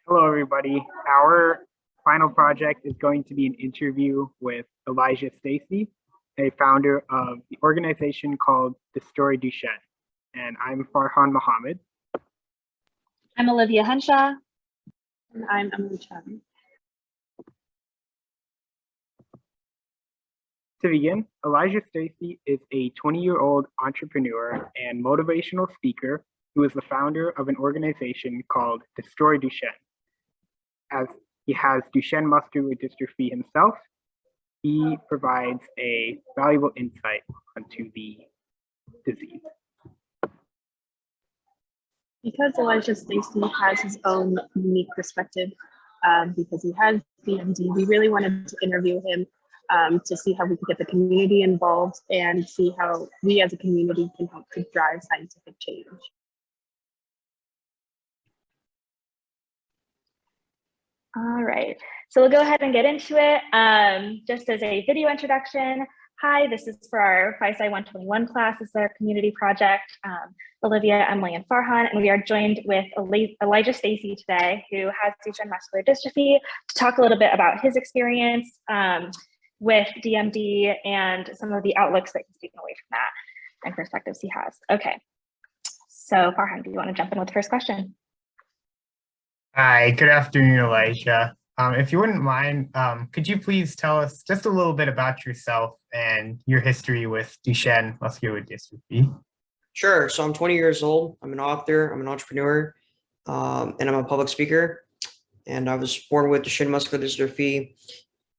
Hello, everybody. Our final project is going to be an interview with Stacey, a founder of the organization called Destroy Duchenne. And I'm Farhan Muhammad. I'm Olivia Henshaw. And I'm Chung. To begin, Stacey is a 20-year-old entrepreneur and motivational speaker who is the founder of an organization called Destroy Duchenne. As he has Duchenne muscular dystrophy himself, he provides a valuable insight onto the disease. Because Stacey has his own unique perspective, because he has DMD, we really wanted to interview him to see how we could get the community involved and see how we as a community can help to drive scientific change. All right, so we'll go ahead and get into it. Just as a video introduction, hi, this is for our PhySci 121 class. This is our community project. Olivia, Emily, and Farhan, and we are joined with Stacey today, who has Duchenne muscular dystrophy, to talk a little bit about his experience with DMD and some of the outlooks that he's taken away from that and perspectives he has. Okay, so Farhan, do you want to jump in with the first question? Hi, good afternoon, Elijah. If you wouldn't mind, could you please tell us just a little bit about yourself and your history with Duchenne muscular dystrophy? Sure. So I'm 20 years old. I'm an author, I'm an entrepreneur, and I'm a public speaker. And I was born with Duchenne muscular dystrophy.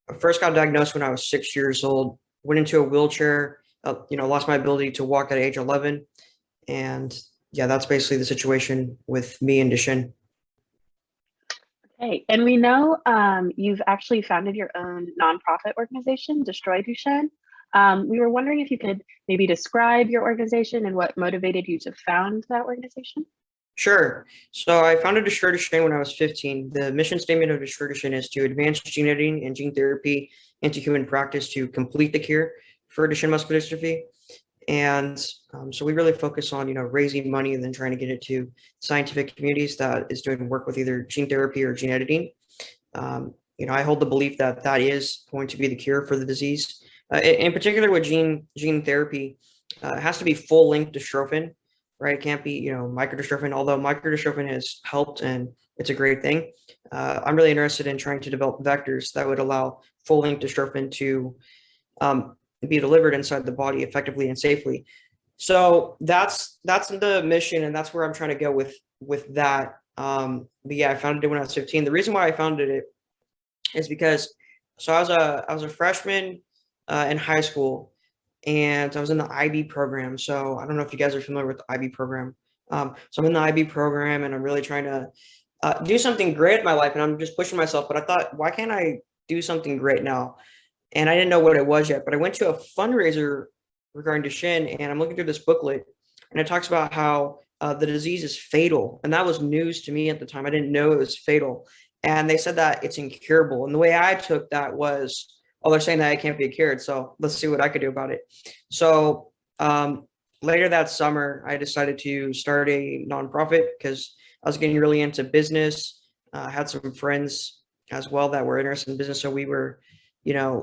I first got diagnosed when I was 6 years old, went into a wheelchair, lost my ability to walk at age 11. And yeah, that's basically the situation with me and Duchenne. Okay, and we know you've actually founded your own nonprofit organization, Destroy Duchenne. We were wondering if you could maybe describe your organization and what motivated you to found that organization. Sure. So I founded Destroy Duchenne when I was 15. The mission statement of Destroy Duchenne is to advance gene editing and gene therapy into human practice to complete the cure for Duchenne muscular dystrophy. And so we really focus on, raising money and then trying to get it to scientific communities that is doing work with either gene therapy or gene editing. I hold the belief that that is going to be the cure for the disease. In particular with gene therapy, it has to be full-length dystrophin, right? It can't be, microdystrophin, although microdystrophin has helped and it's a great thing. I'm really interested in trying to develop vectors that would allow full-length dystrophin to be delivered inside the body effectively and safely. So that's the mission, and that's where I'm trying to go with that. But yeah, I founded it when I was 15. The reason why I founded it is because I was a freshman in high school, and I was in the IB program. So I don't know if you guys are familiar with the IB program. So I'm in the IB program, and I'm really trying to do something great in my life, and I'm just pushing myself. But I thought, why can't I do something great now? And I didn't know what it was yet, but I went to a fundraiser regarding Duchenne, and I'm looking through this booklet, and it talks about how the disease is fatal. And that was news to me at the time. I didn't know it was fatal. And they said that it's incurable. And the way I took that was, oh, they're saying that it can't be cured. So let's see what I could do about it. So later that summer, I decided to start a nonprofit because I was getting really into business. I had some friends as well that were interested in business. So we were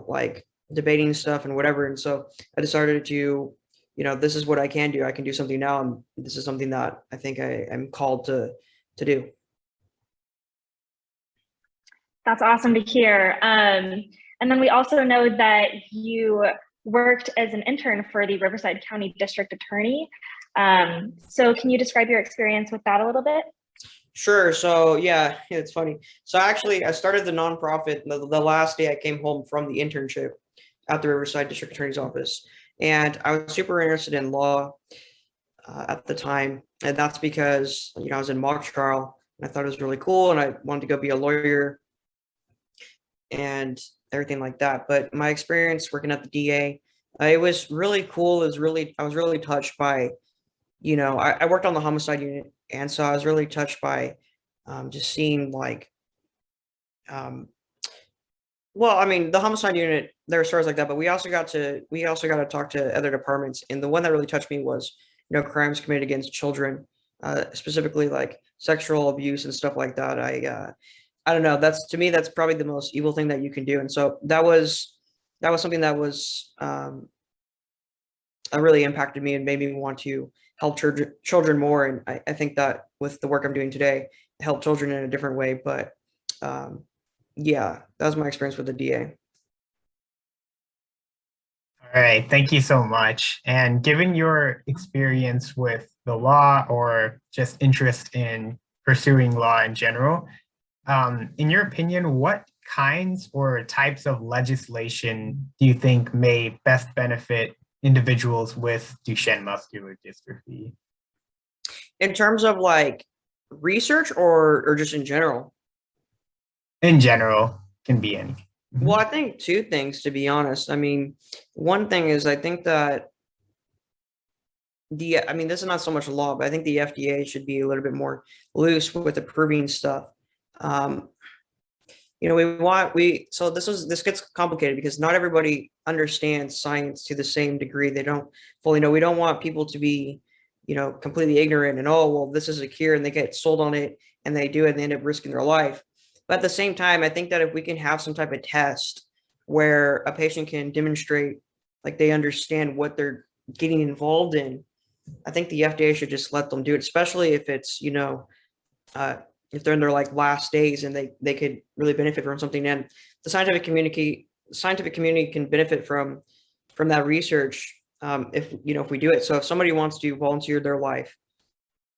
like debating stuff and whatever. And so I decided to, this is what I can do. I can do something now. And this is something that I think I am called to do. That's awesome to hear. And then we also know that you worked as an intern for the Riverside County District Attorney. So can you describe your experience with that a little bit? Sure. So yeah, it's funny. So actually, I started the nonprofit the last day I came home from the internship at the Riverside District Attorney's Office. And I was super interested in law at the time. And that's because, I was in mock trial and I thought it was really cool. And I wanted to go be a lawyer and everything like that. But my experience working at the DA, it was really cool. I was really touched by, I worked on the homicide unit. And so I was really touched by just seeing like, the homicide unit, there are stories like that, but we also got to talk to other departments. And the one that really touched me was, crimes committed against children specifically like sexual abuse and stuff like that. I don't know. That's, to me, that's probably the most evil thing that you can do. And so that was something that was really impacted me and made me want to help children more. And I think that with the work I'm doing today, help children in a different way. But yeah, that was my experience with the DA. All right, thank you so much. And given your experience with the law or just interest in pursuing law in general, in your opinion, what kinds or types of legislation do you think may best benefit individuals with Duchenne muscular dystrophy? In terms of like research or just in general? In general, can be any. Well, I think two things, to be honest. I mean, one thing is I think that I mean, this is not so much a law, but I think the FDA should be a little bit more loose with approving stuff. You know, so this gets complicated because not everybody understands science to the same degree. They don't fully know. We don't want people to be, you know, completely ignorant and, oh, well, this is a cure, and they get sold on it and they do it and they end up risking their life. But at the same time, I think that if we can have some type of test where a patient can demonstrate like they understand what they're getting involved in, I think the FDA should just let them do it, especially if it's, you know, if they're in their like last days and they could really benefit from something. And the scientific community can benefit from that research if, you know, if we do it. So if somebody wants to volunteer their life,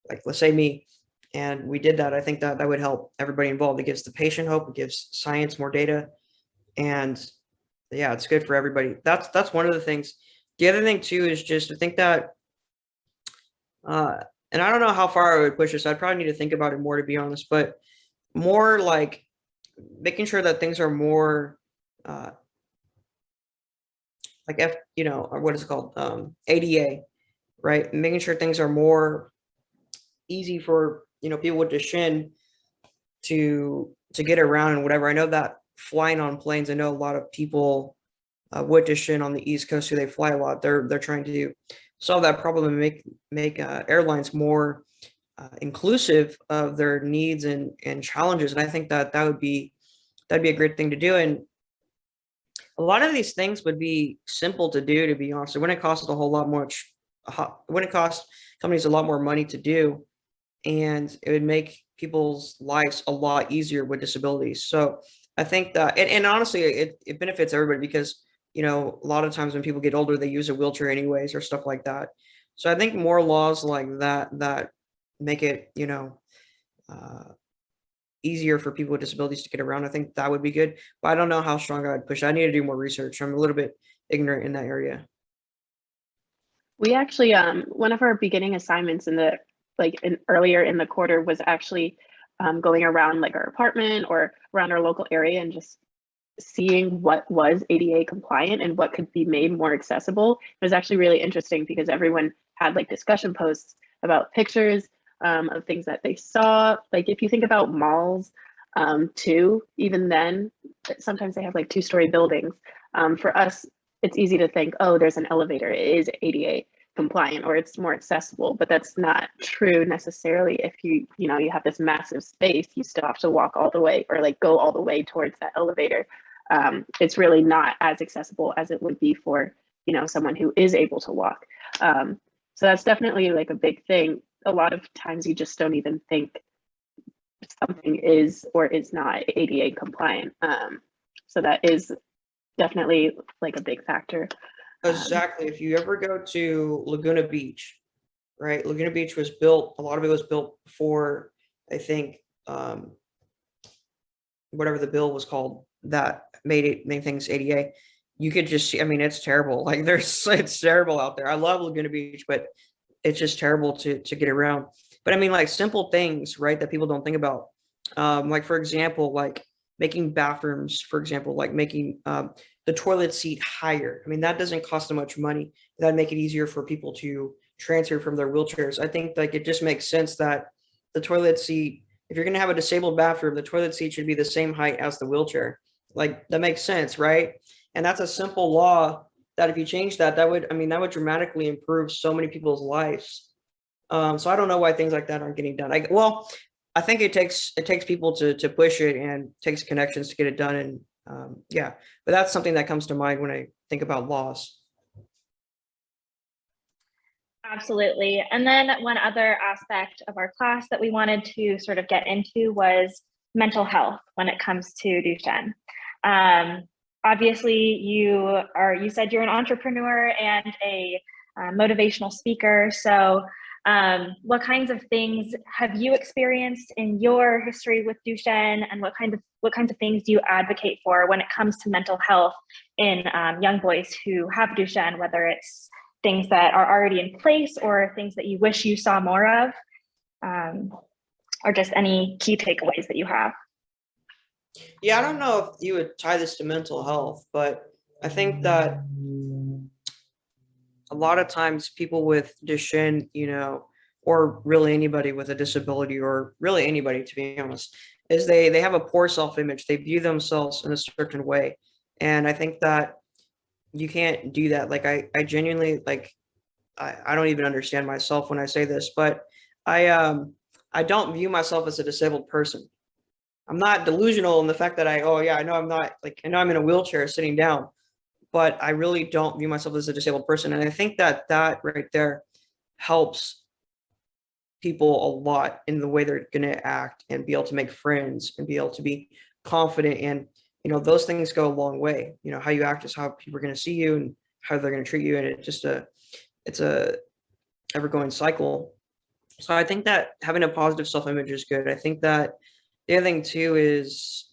like let's say me, and we did that, I think that would help everybody involved. It gives the patient hope, it gives science more data, and yeah, it's good for everybody. That's one of the things. The other thing too is just to think that, and I don't know how far I would push this. I'd probably need to think about it more, to be honest, but more like making sure that things are more like you know, or what is it called? ADA, right? Making sure things are more easy for, you know, people with Duchenne to get around and whatever. I know that flying on planes, I know a lot of people with Duchenne on the East Coast who they fly a lot. They're trying to solve that problem and make airlines more inclusive of their needs and challenges. And I think that'd be a great thing to do. And a lot of these things would be simple to do, to be honest. It wouldn't cost a whole lot much. It wouldn't cost companies a lot more money to do, and it would make people's lives a lot easier with disabilities. So I think that, and honestly, it benefits everybody because, you know, a lot of times when people get older, they use a wheelchair anyways or stuff like that. So I think more laws like that make it, you know, easier for people with disabilities to get around. I think that would be good, but I don't know how strong I'd push. I need to do more research. I'm a little bit ignorant in that area. We actually, one of our beginning assignments earlier in the quarter was actually going around like our apartment or around our local area and just seeing what was ADA compliant and what could be made more accessible. It was actually really interesting because everyone had like discussion posts about pictures of things that they saw. Like if you think about malls too, even then, sometimes they have like 2-story buildings. For us, it's easy to think, oh, there's an elevator, it is ADA compliant or it's more accessible, but that's not true necessarily. If you have this massive space, you still have to walk all the way or like go all the way towards that elevator. It's really not as accessible as it would be for, you know, someone who is able to walk. So that's definitely like a big thing. A lot of times you just don't even think something is or is not ADA compliant. So that is definitely like a big factor. Exactly. If you ever go to Laguna Beach, right? Laguna Beach was built, a lot of it was built before, I think, whatever the bill was called that made things ADA. You could just see, I mean, it's terrible. Like it's terrible out there. I love Laguna Beach, but it's just terrible to get around. But I mean, like simple things, right, that people don't think about. Like for example, like making bathrooms, for example, like making the toilet seat higher. I mean, that doesn't cost them much money. That'd make it easier for people to transfer from their wheelchairs. I think like it just makes sense that the toilet seat, if you're gonna have a disabled bathroom, the toilet seat should be the same height as the wheelchair. Like that makes sense, right? And that's a simple law that if you change that would dramatically improve so many people's lives. So I don't know why things like that aren't getting done. I think it takes people to push it and takes connections to get it done. And yeah, but that's something that comes to mind when I think about laws. Absolutely. And then one other aspect of our class that we wanted to sort of get into was mental health when it comes to Duchenne. Obviously, you said you're an entrepreneur and a motivational speaker. So what kinds of things have you experienced in your history with Duchenne, and what kinds of things do you advocate for when it comes to mental health in young boys who have Duchenne, whether it's things that are already in place or things that you wish you saw more of, or just any key takeaways that you have? Yeah, I don't know if you would tie this to mental health, but I think that a lot of times people with Duchenne, or really anybody with a disability, or really anybody, to be honest, is they have a poor self-image. They view themselves in a certain way. And I think that you can't do that. Like I genuinely, like, I don't even understand myself when I say this, but I don't view myself as a disabled person. I'm not delusional in the fact that I know I'm not, like, I know I'm in a wheelchair sitting down, but I really don't view myself as a disabled person. And I think that right there helps people a lot in the way they're going to act and be able to make friends and be able to be confident. And, those things go a long way. How you act is how people are going to see you and how they're going to treat you. And it's a ever going cycle. So I think that having a positive self-image is good. I think that the other thing too is,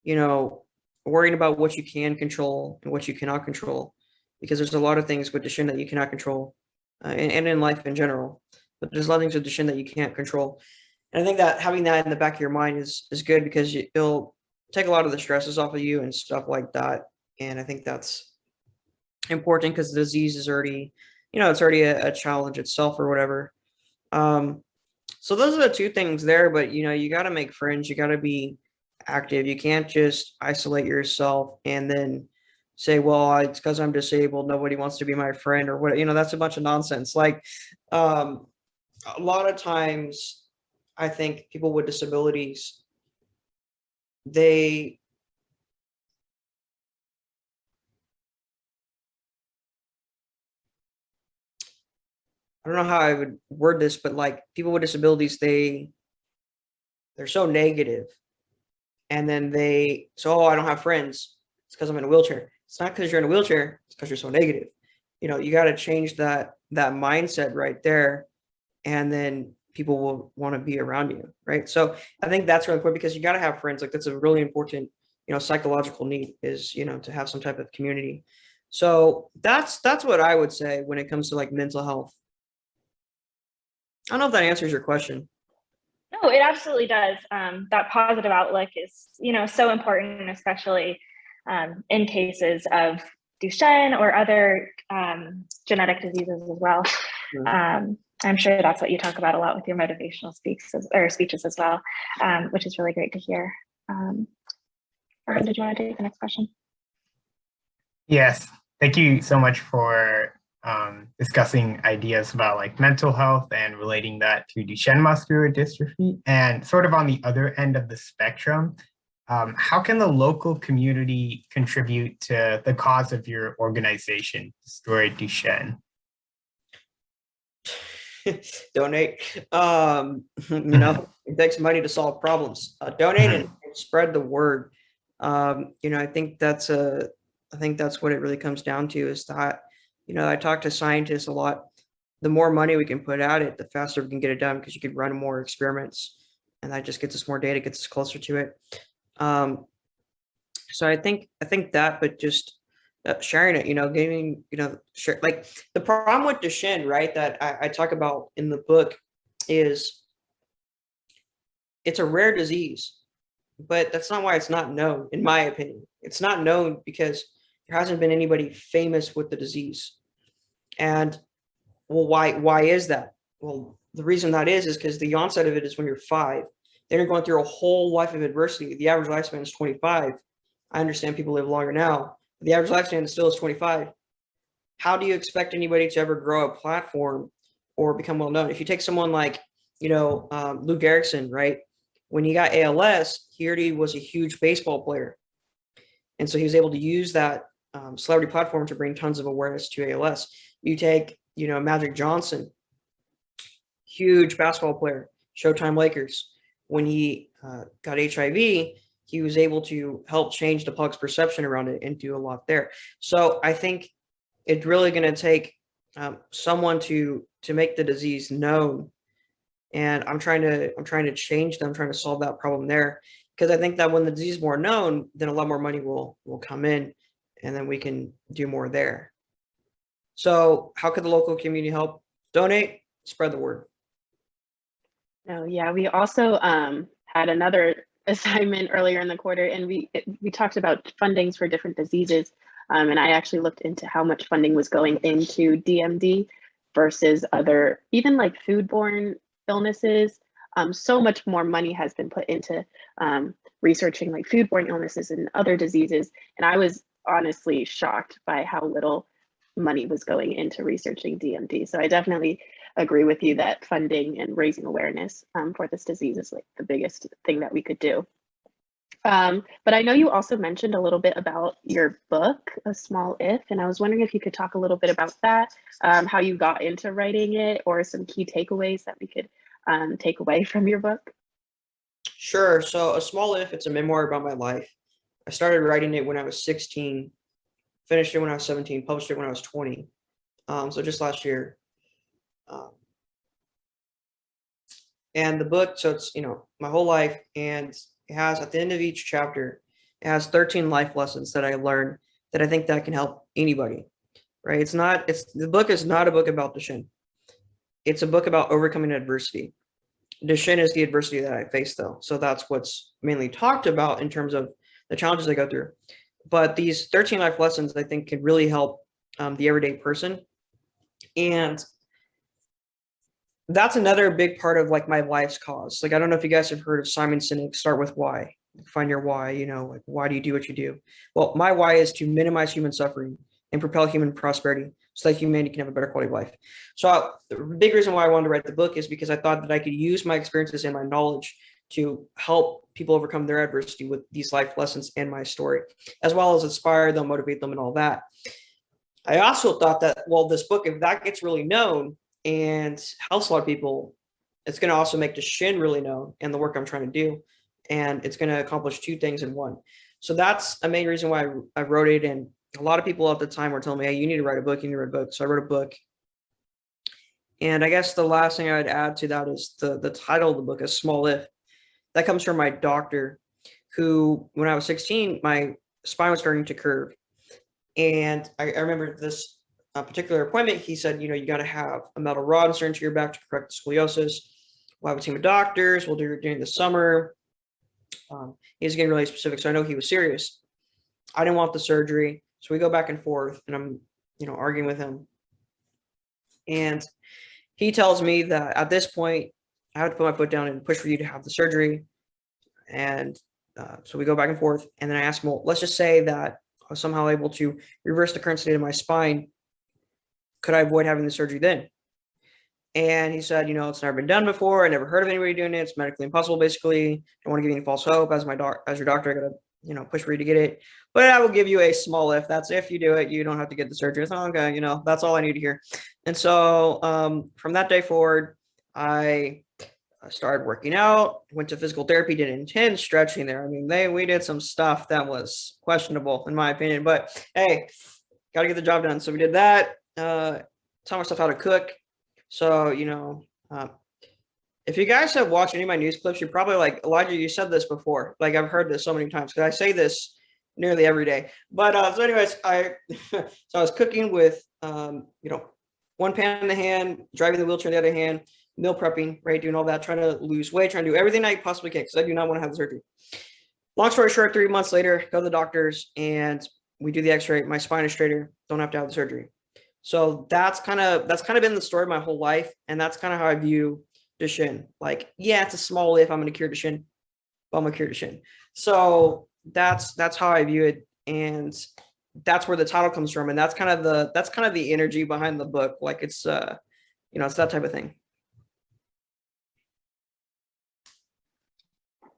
worrying about what you can control and what you cannot control, because there's a lot of things with Duchenne that you cannot control, and in life in general. But there's a lot of things with Duchenne that you can't control. And I think that having that in the back of your mind is good, because it'll take a lot of the stresses off of you and stuff like that. And I think that's important, because the disease is already, it's already a challenge itself or whatever. So those are the two things there, but you got to make friends. You got to be active. You can't just isolate yourself and then say, well, it's because I'm disabled, nobody wants to be my friend, or what. That's a bunch of nonsense. Like, a lot of times I think people with disabilities, I don't know how I would word this, but like, people with disabilities, they're so negative. And then I don't have friends. It's because I'm in a wheelchair. It's not because you're in a wheelchair. It's because you're so negative. You got to change that mindset right there. And then people will want to be around you. Right. So I think that's really important, because you got to have friends. Like, that's a really important, psychological need, is, to have some type of community. So that's what I would say when it comes to like mental health. I don't know if that answers your question. No, it absolutely does. That positive outlook is, so important, especially in cases of Duchenne or other genetic diseases as well. I'm sure that's what you talk about a lot with your motivational speeches as well, which is really great to hear. Farhan, did you want to take the next question? Yes, thank you so much for discussing ideas about like mental health and relating that to Duchenne muscular dystrophy. And sort of on the other end of the spectrum, how can the local community contribute to the cause of your organization, Destroy Duchenne? Donate. It takes money to solve problems. Donate and spread the word. I think that's what it really comes down to, is that, I talk to scientists a lot. The more money we can put at it, the faster we can get it done, because you could run more experiments, and that just gets us more data, gets us closer to it. So I think that, but just sharing it, giving, share. Like, the problem with Duchenne, right, that I talk about in the book, is it's a rare disease, but that's not why it's not known, in my opinion. It's not known because there hasn't been anybody famous with the disease. And, well, why is that? Well, the reason that is because the onset of it is when you're 5. Then you're going through a whole life of adversity. The average lifespan is 25. I understand people live longer now, but the average lifespan still is 25. How do you expect anybody to ever grow a platform or become well known. If you take someone like, Lou Gehrickson, right? When he got ALS, he already was a huge baseball player. And so he was able to use that celebrity platform to bring tons of awareness to ALS. You take, Magic Johnson, huge basketball player, Showtime Lakers. When he got HIV, he was able to help change the public's perception around it and do a lot there. So I think it's really going to take someone to make the disease known. And I'm trying to change them, trying to solve that problem there. Because I think that when the disease is more known, then a lot more money will come in, and then we can do more there. So how could the local community help? Donate, spread the word. Oh, yeah, we also had another assignment earlier in the quarter, and we talked about fundings for different diseases. And I actually looked into how much funding was going into DMD versus other, even like foodborne illnesses. So much more money has been put into researching like foodborne illnesses and other diseases. And I was honestly shocked by how little money was going into researching DMD. So I definitely agree with you that funding and raising awareness for this disease is like the biggest thing that we could do. But I know you also mentioned a little bit about your book, A Small If, and I was wondering if you could talk a little bit about that, how you got into writing it, or some key takeaways that we could take away from your book. Sure. So A Small If, it's a memoir about my life. I started writing it when I was 16, finished it when I was 17, published it when I was 20. So just last year. And the book, so it's, my whole life, and it has, at the end of each chapter, it has 13 life lessons that I learned that I think that can help anybody, right? The book is not a book about Duchenne. It's a book about overcoming adversity. Duchenne is the adversity that I face, though. So that's what's mainly talked about in terms of the challenges I go through. But these 13 life lessons, I think, can really help the everyday person. And that's another big part of like my life's cause. Like, I don't know if you guys have heard of Simon Sinek's Start With Why. Find your why, like, why do you do what you do? Well, my why is to minimize human suffering and propel human prosperity so that humanity can have a better quality of life. So the big reason why I wanted to write the book is because I thought that I could use my experiences and my knowledge to help people overcome their adversity with these life lessons and my story, as well as inspire them, motivate them, and all that. I also thought that, well, this book, if that gets really known and helps a lot of people, it's going to also make Duchenne really known and the work I'm trying to do. And it's going to accomplish two things in one. So that's a main reason why I wrote it. And a lot of people at the time were telling me, hey, you need to write a book, you need to write a book. So I wrote a book. And I guess the last thing I would add to that is the title of the book, A Small If. That comes from my doctor, who, when I was 16, my spine was starting to curve. And I remember this particular appointment, he said, you got to have a metal rod inserted into your back to correct the scoliosis. We'll have a team of doctors. We'll do it during the summer. He was getting really specific, so I know he was serious. I didn't want the surgery, so we go back and forth, and I'm, arguing with him. And he tells me that at this point, I have to put my foot down and push for you to have the surgery. And so we go back and forth, and then I ask him, well, let's just say that I was somehow able to reverse the current state of my spine. Could I avoid having the surgery then? And he said, it's never been done before. I never heard of anybody doing it. It's medically impossible, basically. Don't want to give you any false hope. As your doctor, I gotta, push for you to get it. But I will give you a small if. That's if you do it, you don't have to get the surgery. It's okay, that's all I need to hear. And so from that day forward, I started working out, went to physical therapy, did intense stretching there. I mean, we did some stuff that was questionable in my opinion, but hey, got to get the job done. So we did that. Taught myself how to cook. So, if you guys have watched any of my news clips, you're probably like, Elijah, you said this before. Like, I've heard this so many times because I say this nearly every day. But so anyways, I was cooking with, one pan in the hand, driving the wheelchair in the other hand, meal prepping, right? Doing all that, trying to lose weight, trying to do everything I possibly can because I do not want to have the surgery. Long story short, 3 months later, go to the doctors and we do the x-ray. My spine is straighter, don't have to have the surgery. So that's kind of been the story of my whole life. And that's kind of how I view Duchenne. Like, yeah, it's a small if I'm going to cure Duchenne, but I'm going to cure Duchenne. So that's how I view it. And that's where the title comes from. And that's kind of the energy behind the book. Like it's, it's that type of thing.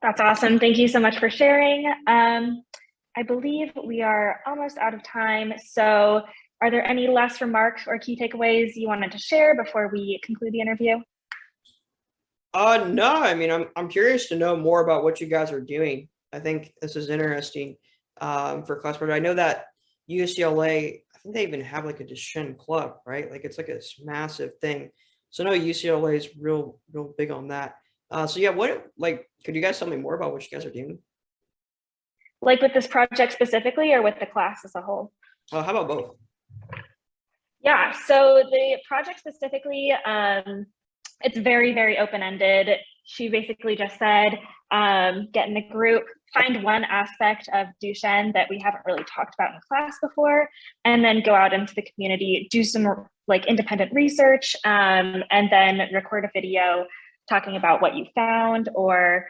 That's awesome. Thank you so much for sharing. I believe we are almost out of time. So are there any last remarks or key takeaways you wanted to share before we conclude the interview? No, I mean, I'm curious to know more about what you guys are doing. I think this is interesting for class project. I know that UCLA, I think they even have like a Duchenne club, right? Like it's like a massive thing. So I know UCLA is real big on that. So yeah, could you guys tell me more about what you guys are doing? Like with this project specifically, or with the class as a whole? How about both? Yeah, so the project specifically, it's very open-ended. She basically just said, get in a group, find one aspect of Duchenne that we haven't really talked about in class before, and then go out into the community, do some like independent research, and then record a video talking about what you found or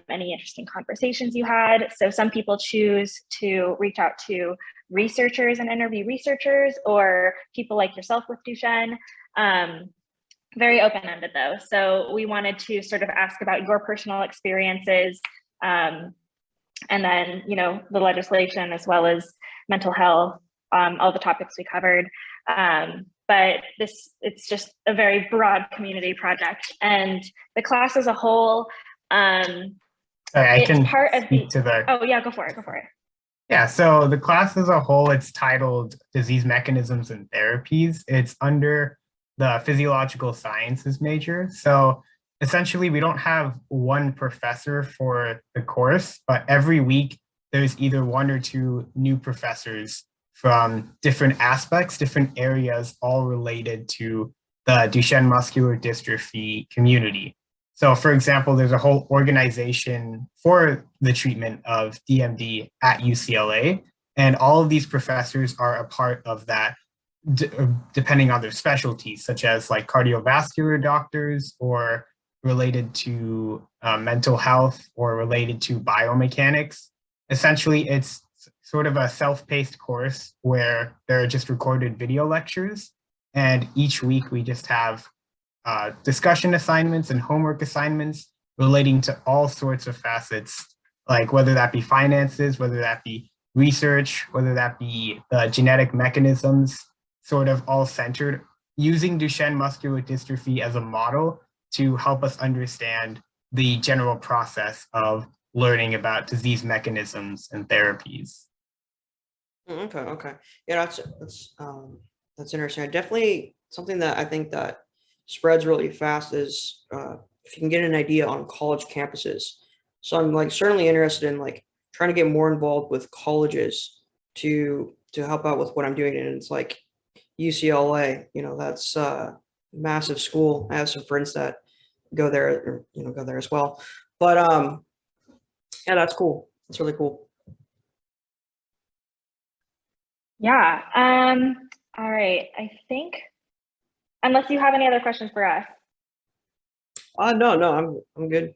any interesting conversations you had. So some people choose to reach out to researchers and interview researchers, or people like yourself with Duchenne. Very open-ended though. So we wanted to sort of ask about your personal experiences, and then, the legislation as well as mental health, all the topics we covered. But it's just a very broad community project, and the class as a whole, Sorry, I it's can part of speak to the. Oh yeah, go for it. Yeah, so the class as a whole, it's titled Disease Mechanisms and Therapies. It's under the Physiological Sciences major. So essentially, we don't have one professor for the course, but every week there's either one or two new professors from different aspects, different areas, all related to the Duchenne muscular dystrophy community. So for example, there's a whole organization for the treatment of DMD at UCLA, and all of these professors are a part of that, depending on their specialties, such as like cardiovascular doctors, or related to mental health, or related to biomechanics. Essentially, it's sort of a self-paced course where there are just recorded video lectures, and each week we just have discussion assignments and homework assignments relating to all sorts of facets, like whether that be finances, whether that be research, whether that be the genetic mechanisms, sort of all centered using Duchenne muscular dystrophy as a model to help us understand the general process of learning about disease mechanisms and therapies. Okay. Yeah, that's interesting. Definitely something that I think that spreads really fast is if you can get an idea on college campuses. So I'm like certainly interested in like trying to get more involved with colleges to help out with what I'm doing. And it's like UCLA, that's a massive school. I have some friends that go there, go there as well. But yeah, that's cool. That's really cool. Yeah. All right. I think, unless you have any other questions for us. No, I'm good.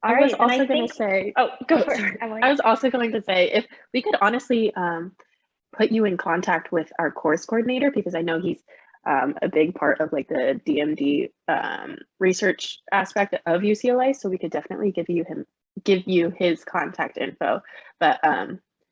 All I was right, and also I going to think, say, oh, go for sorry. it, Emily. I was also going to say, if we could honestly put you in contact with our course coordinator, because I know he's a big part of like the DMD research aspect of UCLA, so we could definitely give you his contact info. But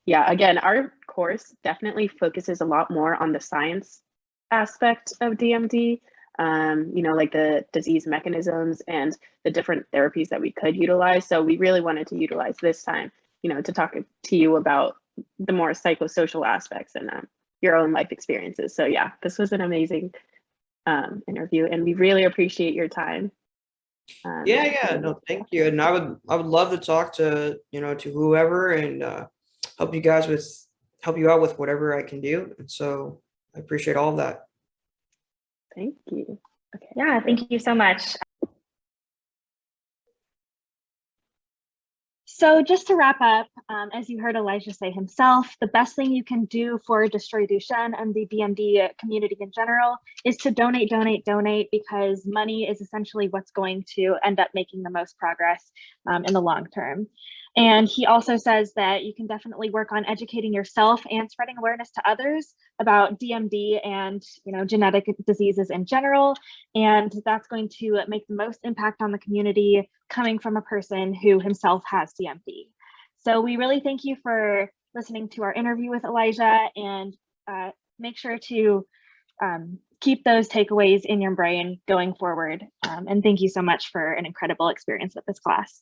yeah, again, our course definitely focuses a lot more on the science aspect of DMD, like the disease mechanisms and the different therapies that we could utilize. So we really wanted to utilize this time, to talk to you about the more psychosocial aspects and your own life experiences. So yeah, this was an amazing interview, and we really appreciate your time. Yeah, no, thank you. And I would love to talk to to whoever and help you out with whatever I can do. And so I appreciate all of that. Thank you. Okay. Yeah, thank you so much. So just to wrap up, as you heard Elijah say himself, the best thing you can do for Destroy Duchenne and the DMD community in general is to donate, donate, donate, because money is essentially what's going to end up making the most progress in the long term. And he also says that you can definitely work on educating yourself and spreading awareness to others about DMD and genetic diseases in general. And that's going to make the most impact on the community coming from a person who himself has DMD. So we really thank you for listening to our interview with Elijah, and make sure to keep those takeaways in your brain going forward. And thank you so much for an incredible experience with this class.